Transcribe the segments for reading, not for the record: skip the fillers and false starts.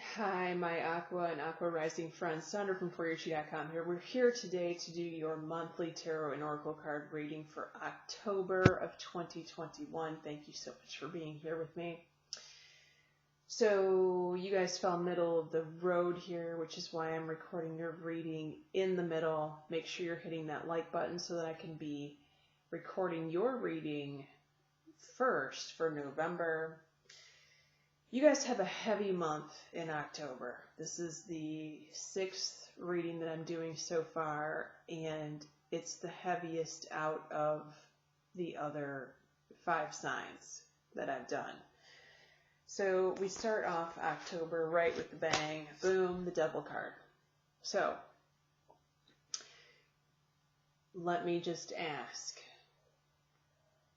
Hi, my Aqua and Aqua Rising friends. Sandra from ForYourChi.com here. We're here today to do your monthly tarot and oracle card reading for October of 2021. Thank you so much for being here with me. So you guys fell middle of the road here, which is why I'm recording your reading in the middle. Make sure you're hitting that like button so that I can be recording your reading first for November. You guys have a heavy month in October. This is the 6th reading that I'm doing so far, and it's the heaviest out of the other 5 signs that I've done. So we start off October right with the bang, boom, the Devil card. So let me just ask,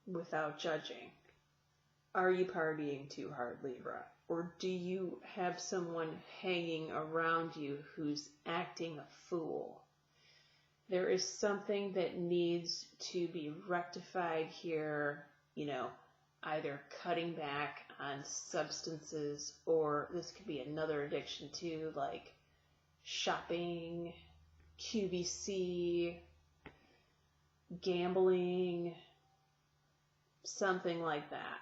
without judging, are you partying too hard, Libra? Or do you have someone hanging around you who's acting a fool? There is something that needs to be rectified here, either cutting back on substances, or this could be another addiction too, like shopping, QVC, gambling, something like that.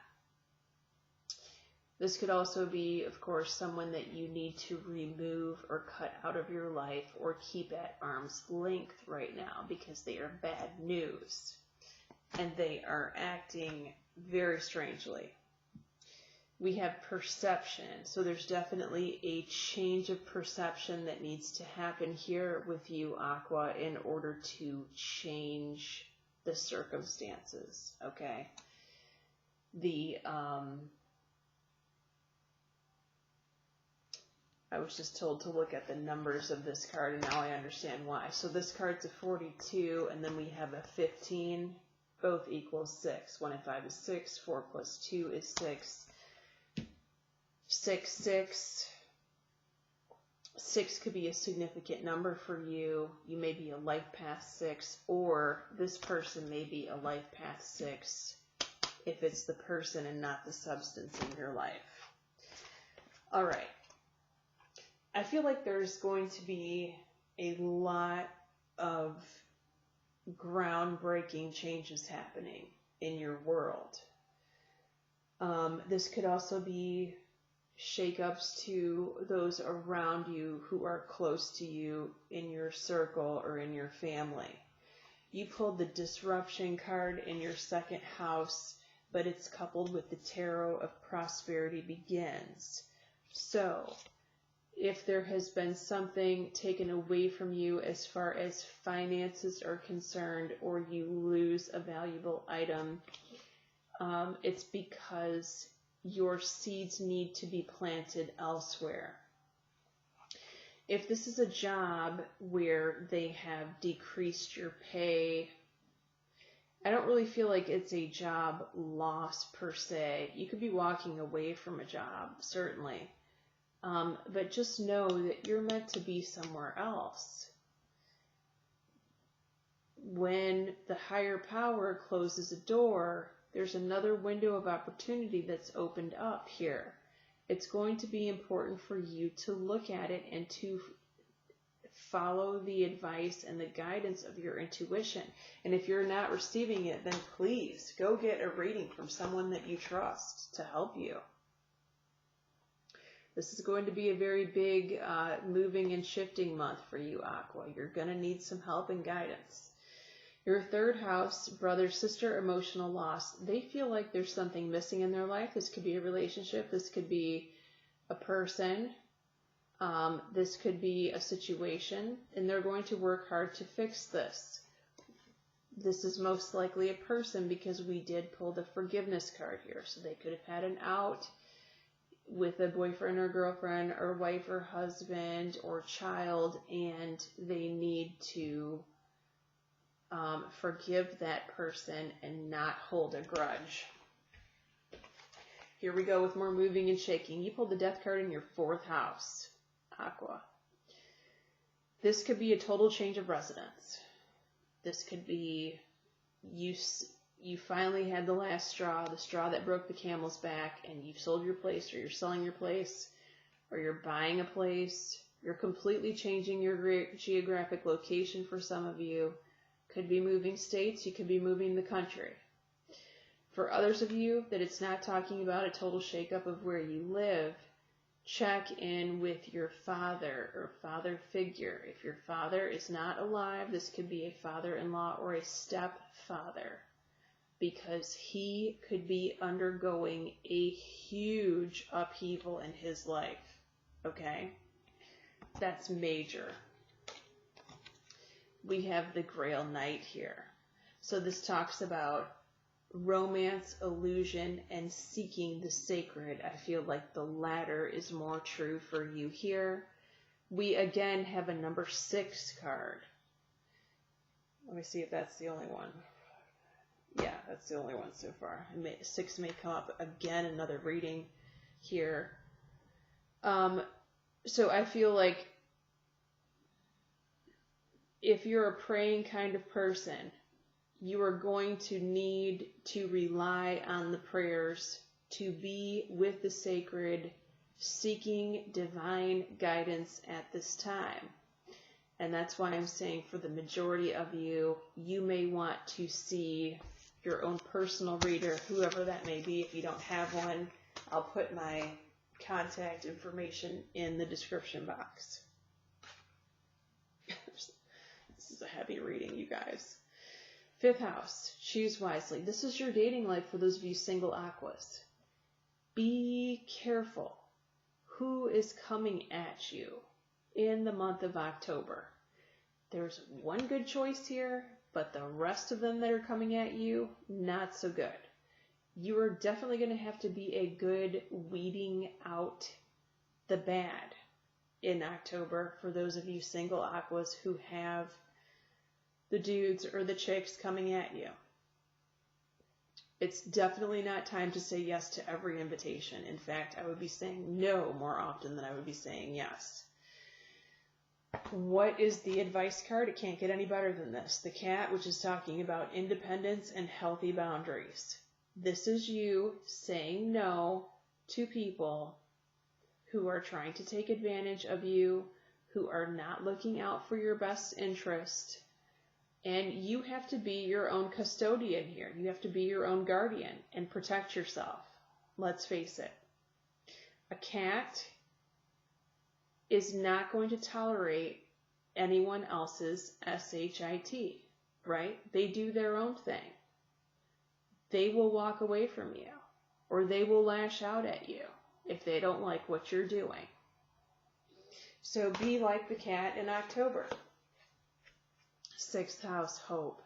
This could also be, of course, someone that you need to remove or cut out of your life or keep at arm's length right now because they are bad news and they are acting very strangely. We have perception, so there's definitely a change of perception that needs to happen here with you, Aqua, in order to change the circumstances, okay? I was just told to look at the numbers of this card, and now I understand why. So this card's a 42, and then we have a 15. Both equals 6. 1 and 5 is 6. 4 plus 2 is 6. 6, 6. 6 could be a significant number for you. You may be a life path 6, or this person may be a life path 6 if it's the person and not the substance in your life. All right. I feel like there's going to be a lot of groundbreaking changes happening in your world. This could also be shakeups to those around you who are close to you in your circle or in your family. You pulled the disruption card in your second house, but it's coupled with the tarot of prosperity begins. So if there has been something taken away from you as far as finances are concerned, or you lose a valuable item, it's because your seeds need to be planted elsewhere. If this is a job where they have decreased your pay, I don't really feel like it's a job loss per se. You could be walking away from a job, certainly. But just know that you're meant to be somewhere else. When the higher power closes a door, there's another window of opportunity that's opened up here. It's going to be important for you to look at it and to follow the advice and the guidance of your intuition. And if you're not receiving it, then please go get a reading from someone that you trust to help you. This is going to be a very big moving and shifting month for you, Aqua. You're going to need some help and guidance. Your third house, brother, sister, emotional loss. They feel like there's something missing in their life. This could be a relationship. This could be a person. This could be a situation. And they're going to work hard to fix this. This is most likely a person because we did pull the forgiveness card here. So they could have had an out with a boyfriend or girlfriend or wife or husband or child, and they need to forgive that person and not hold a grudge. Here we go with more moving and shaking. You pulled the Death card in your fourth house, Aqua. This could be a total change of residence. This could be you finally had the last straw, the straw that broke the camel's back, and you've sold your place or you're selling your place, or you're buying a place, you're completely changing your geographic location for some of you. Could be moving states, you could be moving the country. For others of you that it's not talking about a total shakeup of where you live, check in with your father or father figure. If your father is not alive, this could be a father-in-law or a stepfather, because he could be undergoing a huge upheaval in his life. Okay? That's major. We have the Grail Knight here. So this talks about romance, illusion, and seeking the sacred. I feel like the latter is more true for you here. We again have a number 6 card. Let me see if that's the only one. Yeah, that's the only one so far. 6 may come up again, another reading here. So I feel like if you're a praying kind of person, you are going to need to rely on the prayers to be with the sacred, seeking divine guidance at this time. And that's why I'm saying for the majority of you, you may want to see your own personal reader, whoever that may be. If you don't have one, I'll put my contact information in the description box. This is a heavy reading, you guys. 5th house, choose wisely. This is your dating life for those of you single aquas. Be careful who is coming at you in the month of October. There's one good choice here, but the rest of them that are coming at you, not so good. You are definitely going to have to be a good weeding out the bad in October for those of you single aquas who have the dudes or the chicks coming at you. It's definitely not time to say yes to every invitation. In fact, I would be saying no more often than I would be saying yes. What is the advice card? It can't get any better than this. The cat, which is talking about independence and healthy boundaries. This is you saying no to people who are trying to take advantage of you, who are not looking out for your best interest. And you have to be your own custodian here. You have to be your own guardian and protect yourself. Let's face it. A cat is not going to tolerate anyone else's SHIT, right? They do their own thing. They will walk away from you, or they will lash out at you if they don't like what you're doing. So be like the cat in October. 6th house, hope.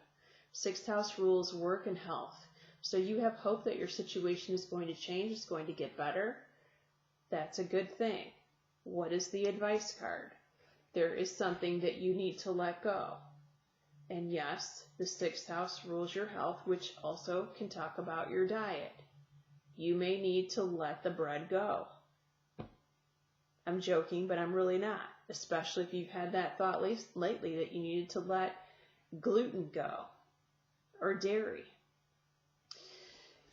6th house rules work and health. So you have hope that your situation is going to change, it's going to get better. That's a good thing. What is the advice card? There is something that you need to let go. And yes, the 6th house rules your health, which also can talk about your diet. You may need to let the bread go. I'm joking, but I'm really not. Especially if you've had that thought lately that you needed to let gluten go or dairy.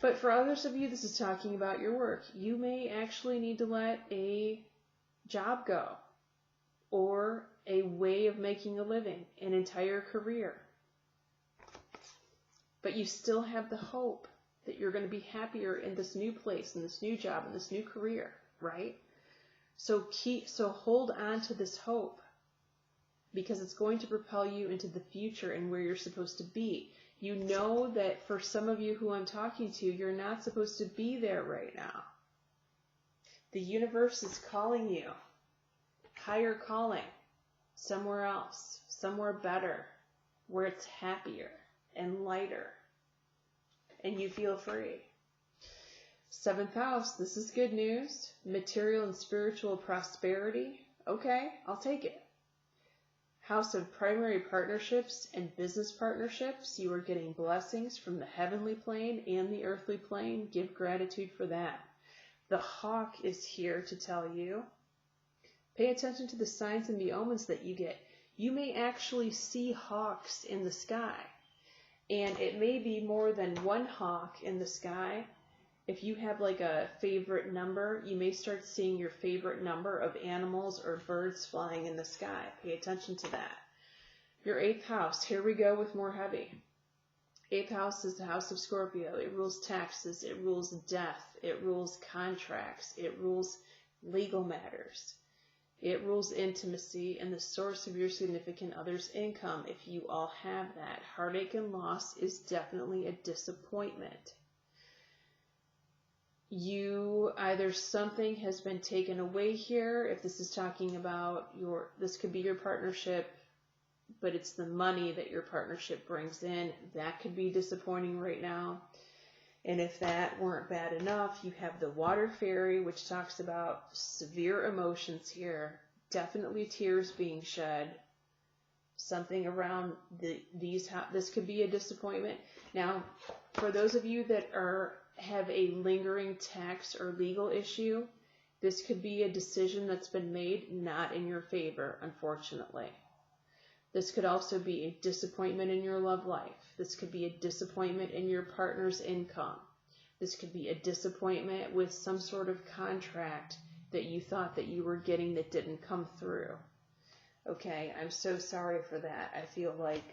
But for others of you, this is talking about your work. You may actually need to let a job go, or a way of making a living, an entire career. But you still have the hope that you're going to be happier in this new place, in this new job, in this new career, right? So hold on to this hope, because it's going to propel you into the future and where you're supposed to be. You know that for some of you who I'm talking to, you're not supposed to be there right now. The universe is calling you. Higher calling. Somewhere else. Somewhere better. Where it's happier and lighter. And you feel free. 7th house. This is good news. Material and spiritual prosperity. Okay, I'll take it. House of primary partnerships and business partnerships. You are getting blessings from the heavenly plane and the earthly plane. Give gratitude for that. The hawk is here to tell you. Pay attention to the signs and the omens that you get. You may actually see hawks in the sky. And it may be more than one hawk in the sky. If you have like a favorite number, you may start seeing your favorite number of animals or birds flying in the sky. Pay attention to that. Your 8th house, here we go with more heavy. 8th house is the house of Scorpio. It rules taxes, it rules death, it rules contracts, it rules legal matters. It rules intimacy and the source of your significant other's income. If you all have that, heartache and loss is definitely a disappointment. Either something has been taken away here. If this is talking about this could be your partnership, but it's the money that your partnership brings in. That could be disappointing right now. And if that weren't bad enough, you have the water fairy, which talks about severe emotions here. Definitely tears being shed. Something around this could be a disappointment. Now, for those of you that have a lingering tax or legal issue, this could be a decision that's been made not in your favor, unfortunately. This could also be a disappointment in your love life. This could be a disappointment in your partner's income. This could be a disappointment with some sort of contract that you thought that you were getting that didn't come through. Okay, I'm so sorry for that. I feel like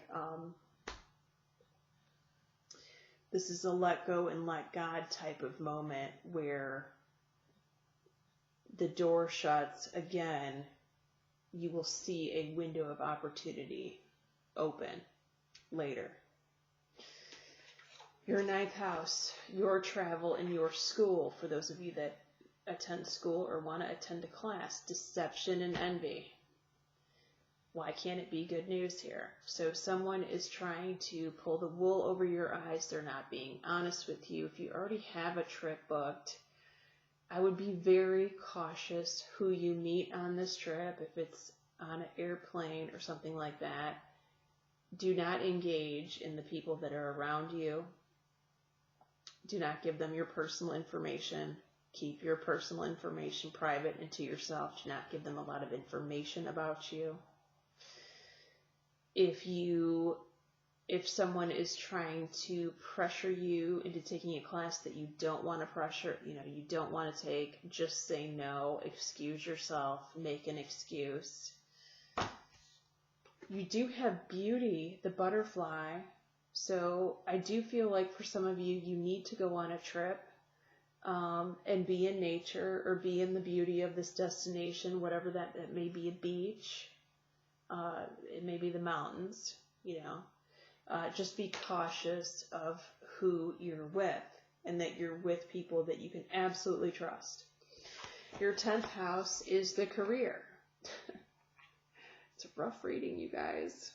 this is a let go and let God type of moment where the door shuts again. You will see a window of opportunity open later. Your 9th house, your travel and your school, for those of you that attend school or want to attend a class, deception and envy. Why can't it be good news here? So someone is trying to pull the wool over your eyes. They're not being honest with you. If you already have a trip booked, I would be very cautious who you meet on this trip. If it's on an airplane or something like that, do not engage in the people that are around you. Do not give them your personal information. Keep your personal information private and to yourself. Do not give them a lot of information about you. If someone is trying to pressure you into taking a class that you don't want to you don't want to take, just say no, excuse yourself, make an excuse. You do have beauty, the butterfly. So I do feel like for some of you, you need to go on a trip and be in nature or be in the beauty of this destination, whatever that it may be, a beach, it may be the mountains, just be cautious of who you're with and that you're with people that you can absolutely trust. Your 10th house is the career. It's a rough reading, you guys.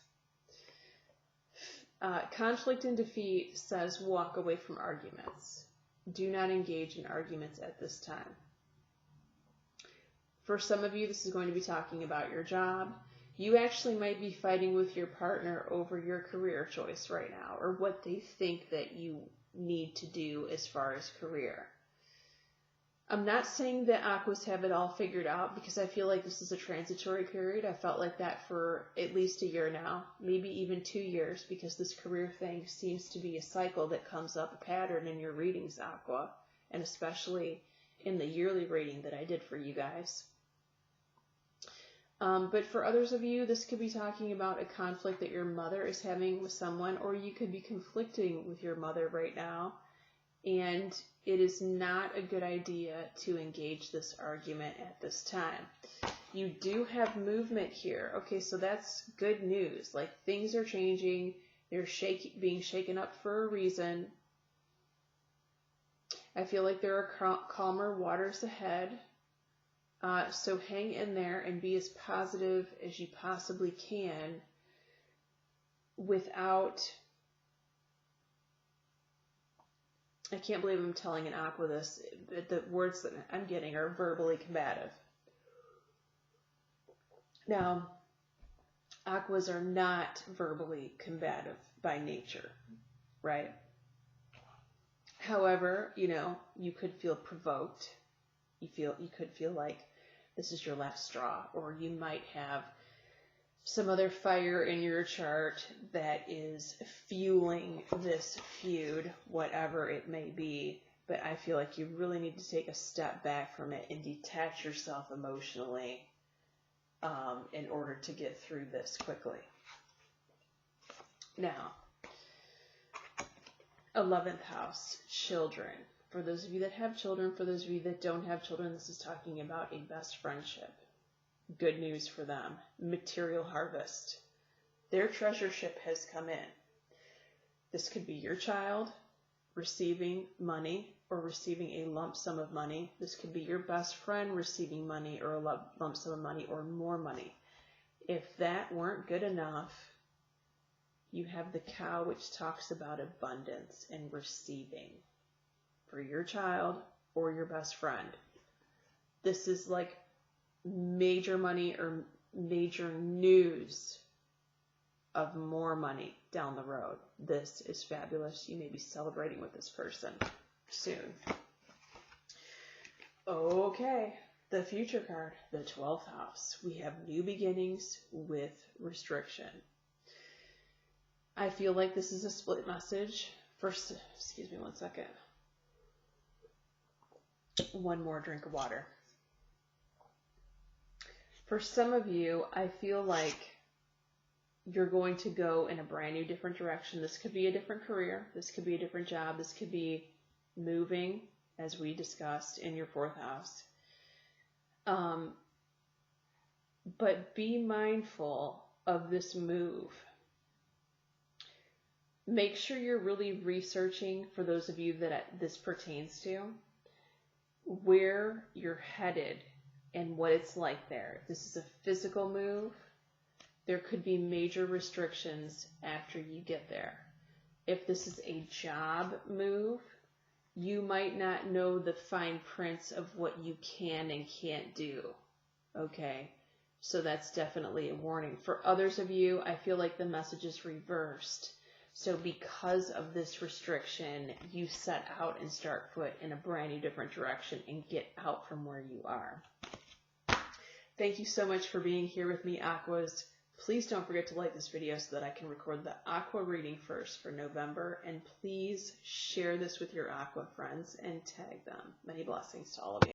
Conflict and defeat says walk away from arguments. Do not engage in arguments at this time. For some of you, this is going to be talking about your job. You actually might be fighting with your partner over your career choice right now, or what they think that you need to do as far as career. I'm not saying that Aquas have it all figured out, because I feel like this is a transitory period. I felt like that for at least a year now, maybe even 2 years, because this career thing seems to be a cycle that comes up, a pattern in your readings, Aqua, and especially in the yearly reading that I did for you guys. But for others of you, this could be talking about a conflict that your mother is having with someone, or you could be conflicting with your mother right now, and it is not a good idea to engage this argument at this time. You do have movement here. Okay, so that's good news. Like, things are changing. They're being shaken up for a reason. I feel like there are calmer waters ahead. So hang in there and be as positive as you possibly can without... I can't believe I'm telling an Aqua this. The words that I'm getting are verbally combative. Now, Aquas are not verbally combative by nature, right? However, you could feel provoked. You could feel like this is your last straw, or you might have some other fire in your chart that is fueling this feud, whatever it may be. but I feel like you really need to take a step back from it and detach yourself emotionally in order to get through this quickly. Now, 11th house, children. For those of you that have children, for those of you that don't have children, this is talking about a best friendship. Good news for them. Material harvest. Their treasure ship has come in. This could be your child receiving money or receiving a lump sum of money. This could be your best friend receiving money or a lump sum of money or more money. If that weren't good enough, you have the cow, which talks about abundance and receiving for your child or your best friend. This is like major money or major news of more money down the road. This is fabulous. You may be celebrating with this person soon. Okay, the future card, the 12th house. We have new beginnings with restriction. I feel like this is a split message. First, excuse me one second. One more drink of water. For some of you, I feel like you're going to go in a brand new different direction. This could be a different career. This could be a different job. This could be moving, as we discussed, in your 4th house. But be mindful of this move. Make sure you're really researching, for those of you that this pertains to, where you're headed and what it's like there. This is a physical move. There could be major restrictions after you get there. If this is a job move, you might not know the fine prints of what you can and can't do. Okay? So that's definitely a warning. For others of you, I feel like the message is reversed. So because of this restriction, you set out and start foot in a brand new different direction and get out from where you are. Thank you so much for being here with me, Aquas. Please don't forget to like this video so that I can record the Aqua reading first for November. And please share this with your Aqua friends and tag them. Many blessings to all of you.